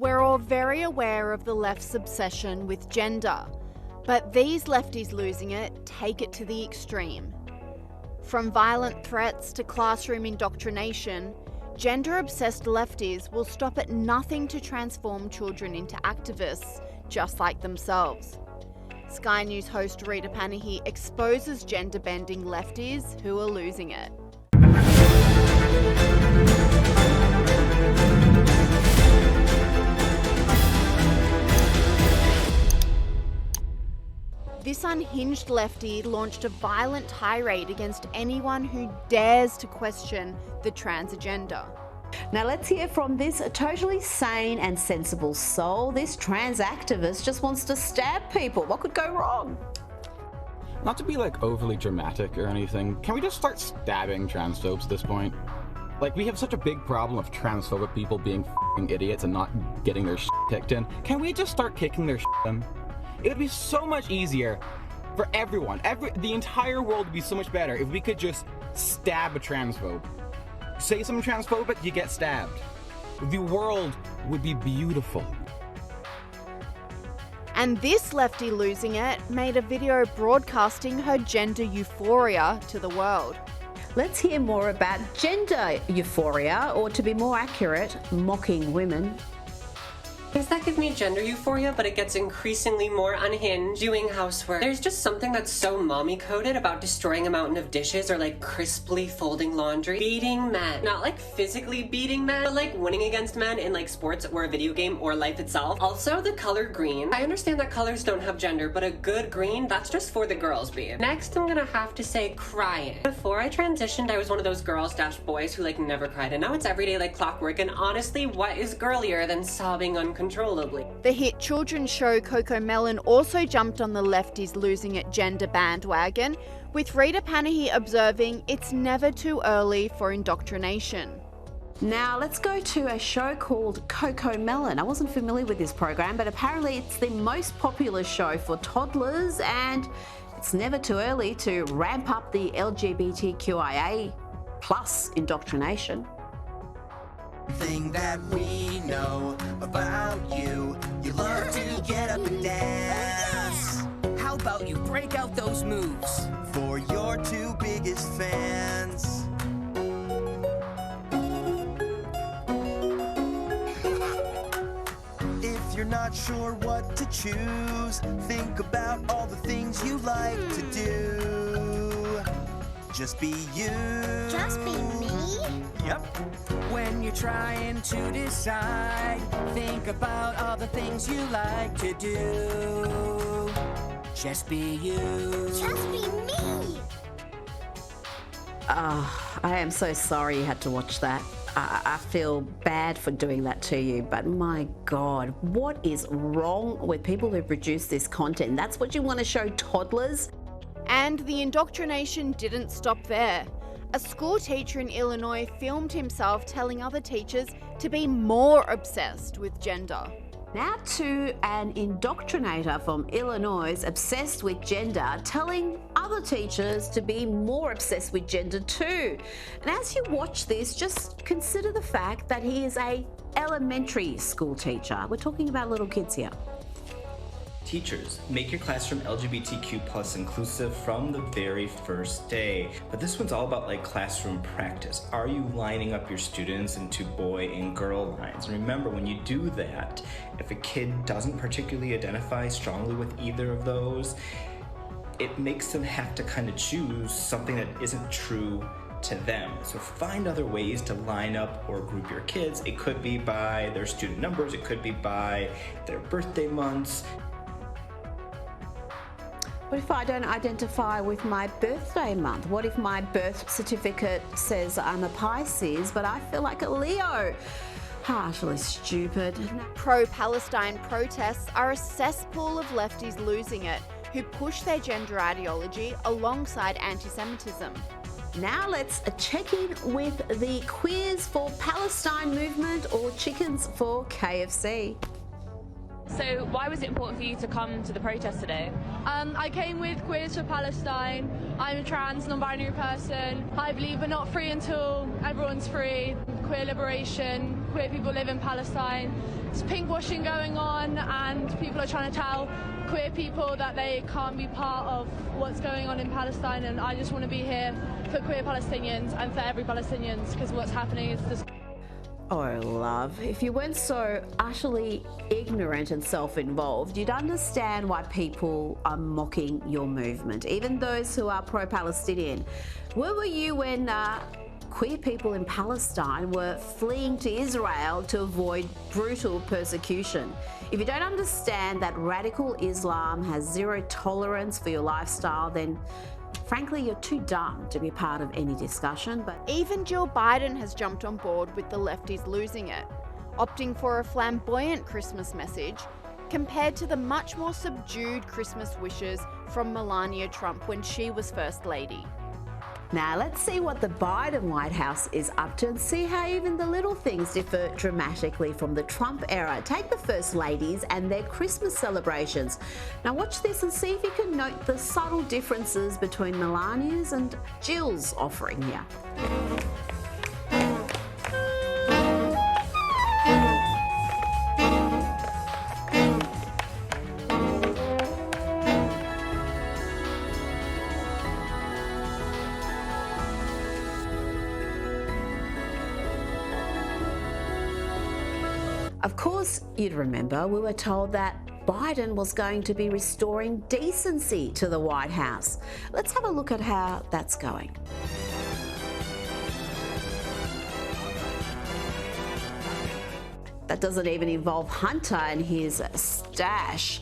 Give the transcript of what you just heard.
We're all very aware of the left's obsession with gender, but these lefties losing it take it to the extreme. From violent threats to classroom indoctrination, gender-obsessed lefties will stop at nothing to transform children into activists just like themselves. Sky News host Rita Panahi exposes gender-bending lefties who are losing it. This unhinged lefty launched a violent tirade against anyone who dares to question the trans agenda. Now let's hear from this totally sane and sensible soul. This trans activist just wants to stab people. What could go wrong? Not to be like overly dramatic or anything, can we just start stabbing transphobes at this point? Like, we have such a big problem of transphobic people being f***ing idiots and not getting their shit kicked in. Can we just start kicking their shit in? It would be so much easier for everyone. The entire world would be so much better if we could just stab a transphobe. Say something transphobic, you get stabbed. The world would be beautiful. And this lefty losing it made a video broadcasting her gender euphoria to the world. Let's hear more about gender euphoria, or to be more accurate, mocking women. Things that give me gender euphoria, but it gets increasingly more unhinged doing housework. There's just something that's so mommy-coded about destroying a mountain of dishes or like crisply folding laundry. Beating men. Not like physically beating men, but like winning against men in like sports or a video game or life itself. Also, the color green. I understand that colors don't have gender, but a good green, that's just for the girls, babe. Next, I'm gonna have to say crying. Before I transitioned, I was one of those girls-boys who like never cried, and now it's everyday like clockwork, and honestly, what is girlier than sobbing uncontrollably? The hit children's show CoComelon also jumped on the lefties losing it gender bandwagon, with Rita Panahi observing it's never too early for indoctrination. Now let's go to a show called CoComelon. I wasn't familiar with this program, but apparently it's the most popular show for toddlers, and it's never too early to ramp up the LGBTQIA plus indoctrination. Thing that we know about you, you love to get up and dance. How about you break out those moves For your two biggest fans. If you're not sure what to choose, think about all the things you like to do. Just be you. Just be me? Yep. when you're trying to decide. Think about all the things you like to do. Just be you. Just be me. I am so sorry you had to watch that. I feel bad for doing that to you, but my God, what is wrong with people who produce this content? That's what you want to show toddlers? And the indoctrination didn't stop there. A school teacher in Illinois filmed himself telling other teachers to be more obsessed with gender. Now to an indoctrinator from Illinois obsessed with gender telling other teachers to be more obsessed with gender too. And as you watch this, just consider the fact that he is an elementary school teacher. We're talking about little kids here. Teachers, make your classroom LGBTQ plus inclusive from the very first day. But this one's all about like classroom practice. Are you lining up your students into boy and girl lines? And remember, when you do that, if a kid doesn't particularly identify strongly with either of those, it makes them have to kind of choose something that isn't true to them. So find other ways to line up or group your kids. It could be by their student numbers, it could be by their birthday months. What if I don't identify with my birthday month? What if my birth certificate says I'm a Pisces, but I feel like a Leo? Actually stupid. Pro-Palestine protests are a cesspool of lefties losing it, who push their gender ideology alongside anti-Semitism. Now let's check in with the Queers for Palestine movement, or Chickens for KFC. So why was it important for you to come to the protest today? I came with Queers for Palestine. I'm a trans, non-binary person. I believe we're not free until everyone's free. Queer liberation queer people live in Palestine. There's pink washing going on, and people are trying to tell queer people that they can't be part of what's going on in Palestine, and I just want to be here for queer Palestinians and for every Palestinian, because what's happening is just... Oh, love, if you weren't so utterly ignorant and self-involved, you'd understand why people are mocking your movement, even those who are pro-Palestinian. Where were you when queer people in Palestine were fleeing to Israel to avoid brutal persecution? If you don't understand that radical Islam has zero tolerance for your lifestyle, then frankly, you're too dumb to be part of any discussion. But Even Jill Biden has jumped on board with the lefties losing it, opting for a flamboyant Christmas message compared to the much more subdued Christmas wishes from Melania Trump when she was First Lady. now let's see what the Biden White House is up to and see how even the little things differ dramatically from the Trump era. Take the First Ladies and their Christmas celebrations. Now watch this and see if you can note the subtle differences between Melania's and Jill's offering here. Of course, you'd remember we were told that Biden was going to be restoring decency to the White House. Let's have a look at how that's going. That doesn't even involve Hunter and his stash.